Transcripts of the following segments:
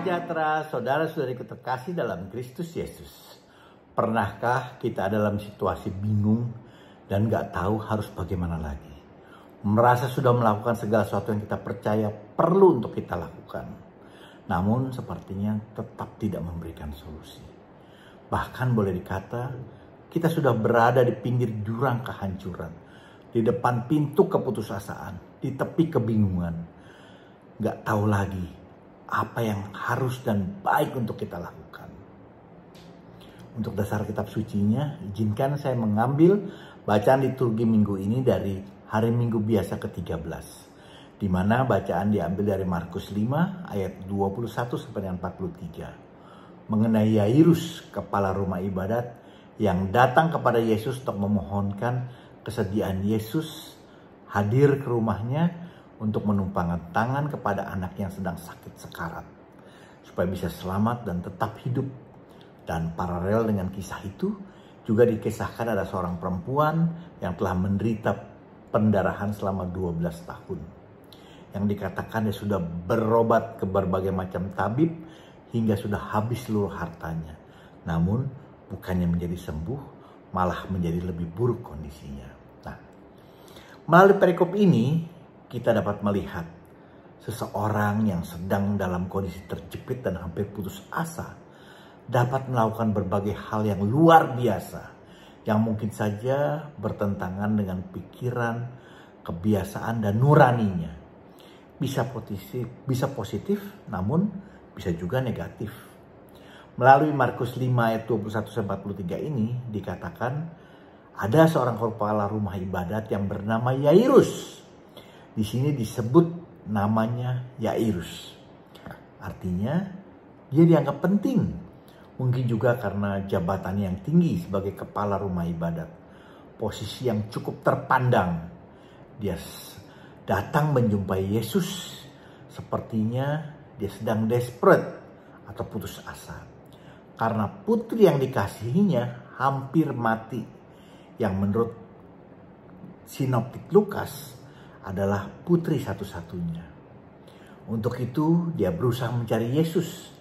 Sejahtera, saudara-saudariku terkasih dalam Kristus Yesus. Pernahkah kita dalam situasi bingung dan gak tahu harus bagaimana lagi? Merasa sudah melakukan segala sesuatu yang kita percaya perlu untuk kita lakukan. Namun sepertinya tetap tidak memberikan solusi. Bahkan boleh dikata kita sudah berada di pinggir jurang kehancuran. Di depan pintu keputusasaan, di tepi kebingungan. Gak tahu lagi apa yang harus dan baik untuk kita lakukan. Untuk dasar kitab sucinya, izinkan saya mengambil bacaan liturgi minggu ini dari hari Minggu biasa ke-13. Di mana bacaan diambil dari Markus 5 ayat 21 sampai dengan 43. Mengenai Yairus, kepala rumah ibadat yang datang kepada Yesus untuk memohonkan kesediaan Yesus hadir ke rumahnya untuk menumpangkan tangan kepada anak yang sedang sakit sekarat, supaya bisa selamat dan tetap hidup. Dan paralel dengan kisah itu, juga dikisahkan ada seorang perempuan yang telah menderita pendarahan selama 12 tahun. Yang dikatakan dia sudah berobat ke berbagai macam tabib, hingga sudah habis seluruh hartanya. Namun, bukannya menjadi sembuh, malah menjadi lebih buruk kondisinya. Nah, melalui perikop ini, kita dapat melihat seseorang yang sedang dalam kondisi terjepit dan hampir putus asa dapat melakukan berbagai hal yang luar biasa yang mungkin saja bertentangan dengan pikiran, kebiasaan, dan nuraninya. Bisa positif, namun bisa juga negatif. Melalui Markus 5 ayat 21-43 ini dikatakan ada seorang kepala rumah ibadat yang bernama Yairus. Di sini disebut namanya Yairus. Artinya dia dianggap penting. Mungkin juga karena jabatan yang tinggi sebagai kepala rumah ibadat. Posisi yang cukup terpandang. Dia datang menjumpai Yesus. Sepertinya dia sedang desperate atau putus asa. Karena putri yang dikasihinya hampir mati. Yang menurut sinoptik Lukas adalah putri satu-satunya. Untuk itu dia berusaha mencari Yesus.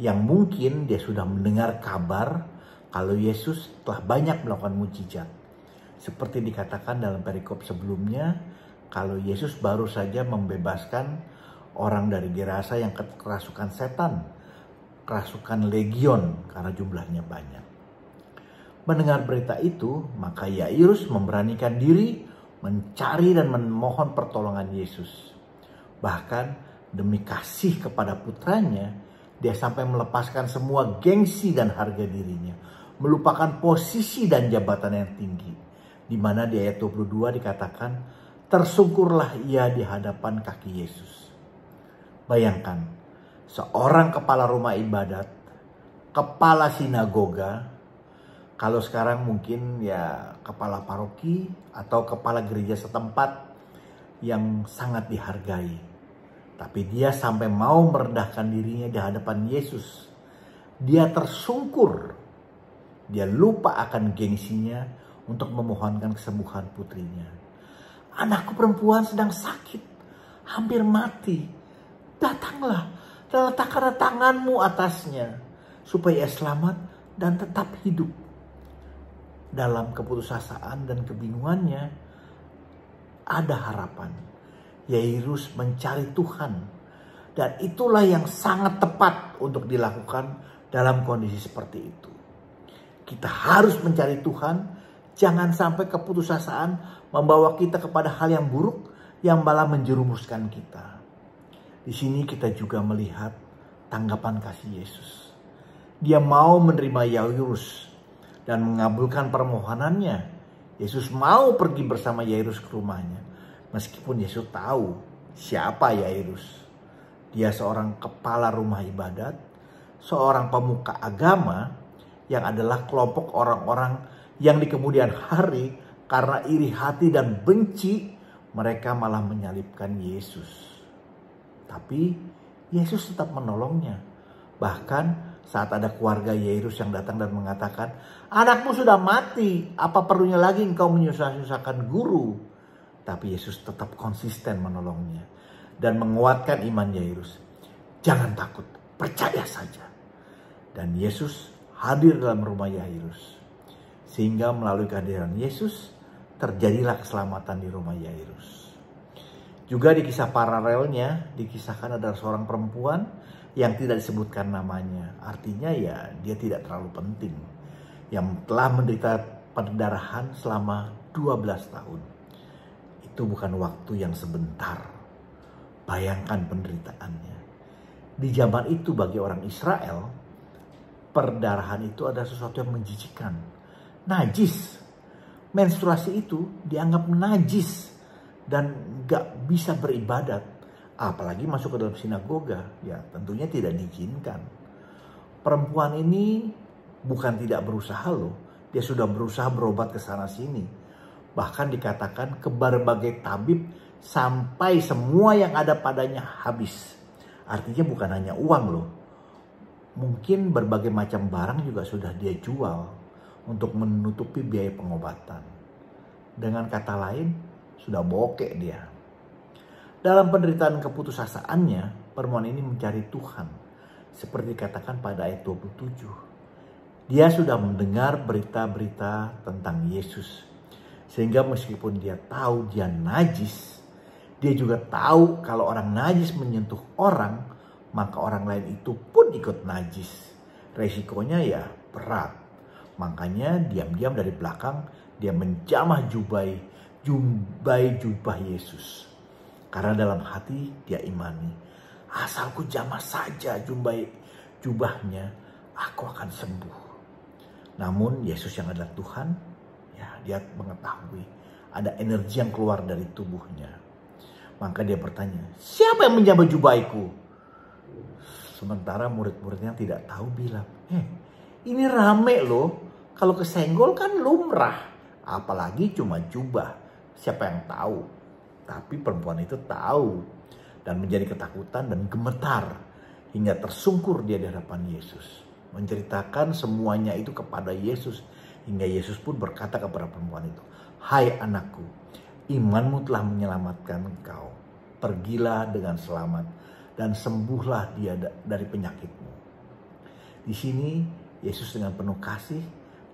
Yang mungkin dia sudah mendengar kabar kalau Yesus telah banyak melakukan mujizat. Seperti dikatakan dalam perikop sebelumnya, kalau Yesus baru saja membebaskan orang dari Gerasa yang kerasukan setan. Kerasukan legion karena jumlahnya banyak. Mendengar berita itu, maka Yairus memberanikan diri mencari dan memohon pertolongan Yesus. Bahkan demi kasih kepada putranya, dia sampai melepaskan semua gengsi dan harga dirinya. Melupakan posisi dan jabatan yang tinggi. Di mana di ayat 22 dikatakan, tersungkurlah ia di hadapan kaki Yesus. Bayangkan, seorang kepala rumah ibadat, kepala sinagoga, kalau sekarang mungkin ya kepala paroki atau kepala gereja setempat yang sangat dihargai. Tapi dia sampai mau merendahkan dirinya di hadapan Yesus. Dia tersungkur. Dia lupa akan gengsinya untuk memohonkan kesembuhan putrinya. Anakku perempuan sedang sakit, hampir mati. Datanglah dan letakkan tanganmu atasnya supaya ia selamat dan tetap hidup. Dalam keputusasaan dan kebingungannya ada harapan. Yairus mencari Tuhan. Dan itulah yang sangat tepat untuk dilakukan dalam kondisi seperti itu. Kita harus mencari Tuhan. Jangan sampai keputusasaan membawa kita kepada hal yang buruk yang malah menjerumuskan kita. Di sini kita juga melihat tanggapan kasih Yesus. Dia mau menerima Yairus dan mengabulkan permohonannya. Yesus mau pergi bersama Yairus ke rumahnya. Meskipun Yesus tahu siapa Yairus. Dia seorang kepala rumah ibadat, seorang pemuka agama yang adalah kelompok orang-orang yang di kemudian hari karena iri hati dan benci mereka malah menyalibkan Yesus. Tapi Yesus tetap menolongnya. Bahkan saat ada keluarga Yairus yang datang dan mengatakan, anakmu sudah mati, apa perlunya lagi engkau menyusah-nyusahkan guru? Tapi Yesus tetap konsisten menolongnya. dan menguatkan iman Yairus. Jangan takut, percaya saja. Dan Yesus hadir dalam rumah Yairus. Sehingga melalui kehadiran Yesus, terjadilah keselamatan di rumah Yairus. Juga di kisah paralelnya, dikisahkan ada seorang perempuan yang tidak disebutkan namanya. Artinya ya dia tidak terlalu penting. Yang telah menderita perdarahan selama 12 tahun. Itu bukan waktu yang sebentar. Bayangkan penderitaannya. Di zaman itu bagi orang Israel, perdarahan itu adalah sesuatu yang menjijikkan. Najis. Menstruasi itu dianggap najis dan gak bisa beribadat. Apalagi masuk ke dalam sinagoga. Ya tentunya tidak diizinkan. Perempuan ini bukan tidak berusaha loh. Dia sudah berusaha berobat ke sana sini. Bahkan dikatakan ke berbagai tabib sampai semua yang ada padanya habis. Artinya bukan hanya uang loh. Mungkin berbagai macam barang juga sudah dia jual untuk menutupi biaya pengobatan. Dengan kata lain, sudah bokek dia. Dalam penderitaan keputusasaannya, perempuan ini mencari Tuhan. Seperti dikatakan pada ayat 27. Dia sudah mendengar berita-berita tentang Yesus. Sehingga meskipun dia tahu dia najis, dia juga tahu kalau orang najis menyentuh orang, maka orang lain itu pun ikut najis. Resikonya ya berat. Makanya diam-diam dari belakang dia menjamah jubah Yesus. Karena dalam hati dia imani, asalku jamah saja jubahnya, aku akan sembuh. Namun Yesus yang adalah Tuhan, ya dia mengetahui ada energi yang keluar dari tubuhnya. Maka dia bertanya, siapa yang menjamah jubahku? Sementara murid-muridnya tidak tahu bilang, ini rame loh. Kalau kesenggol kan lumrah. Apalagi cuma jubah. Siapa yang tahu? Tapi perempuan itu tahu. Dan menjadi ketakutan dan gemetar. Hingga tersungkur dia di hadapan Yesus. Menceritakan semuanya itu kepada Yesus. Hingga Yesus pun berkata kepada perempuan itu, hai anakku, imanmu telah menyelamatkan engkau. Pergilah dengan selamat dan sembuhlah dia dari penyakitmu. Di sini Yesus dengan penuh kasih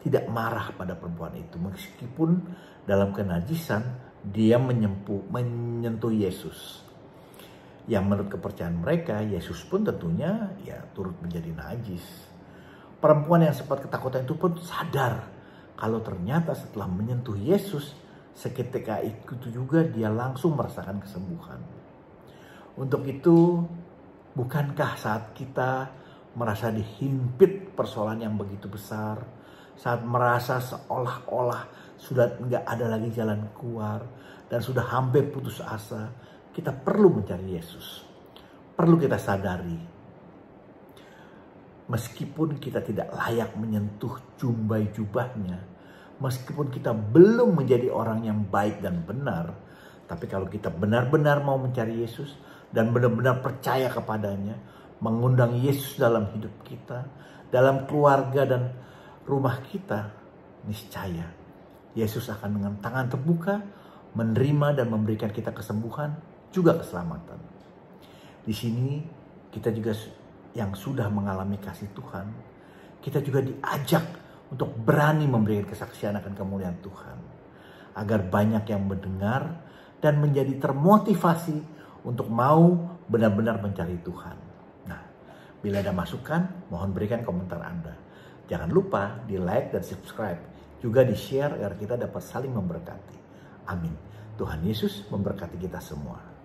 tidak marah pada perempuan itu. Meskipun dalam kenajisan dia menyentuh Yesus. Yang menurut kepercayaan mereka, Yesus pun tentunya ya turut menjadi najis. Perempuan yang sempat ketakutan itu pun sadar kalau ternyata setelah menyentuh Yesus, seketika itu juga dia langsung merasakan kesembuhan. Untuk itu, bukankah saat kita merasa dihimpit persoalan yang begitu besar, saat merasa seolah-olah sudah nggak ada lagi jalan keluar dan sudah hampir putus asa, kita perlu mencari Yesus. Perlu kita sadari, meskipun kita tidak layak menyentuh jubahnya, meskipun kita belum menjadi orang yang baik dan benar, tapi kalau kita benar-benar mau mencari Yesus dan benar-benar percaya kepadanya, mengundang Yesus dalam hidup kita, dalam keluarga dan rumah kita, niscaya Yesus akan dengan tangan terbuka menerima dan memberikan kita kesembuhan, juga keselamatan. Di sini kita juga yang sudah mengalami kasih Tuhan, kita juga diajak untuk berani memberikan kesaksian akan kemuliaan Tuhan. Agar banyak yang mendengar dan menjadi termotivasi untuk mau benar-benar mencari Tuhan. Nah, bila ada masukan, mohon berikan komentar Anda. Jangan lupa di like dan subscribe. Juga di share agar kita dapat saling memberkati. Amin. Tuhan Yesus memberkati kita semua.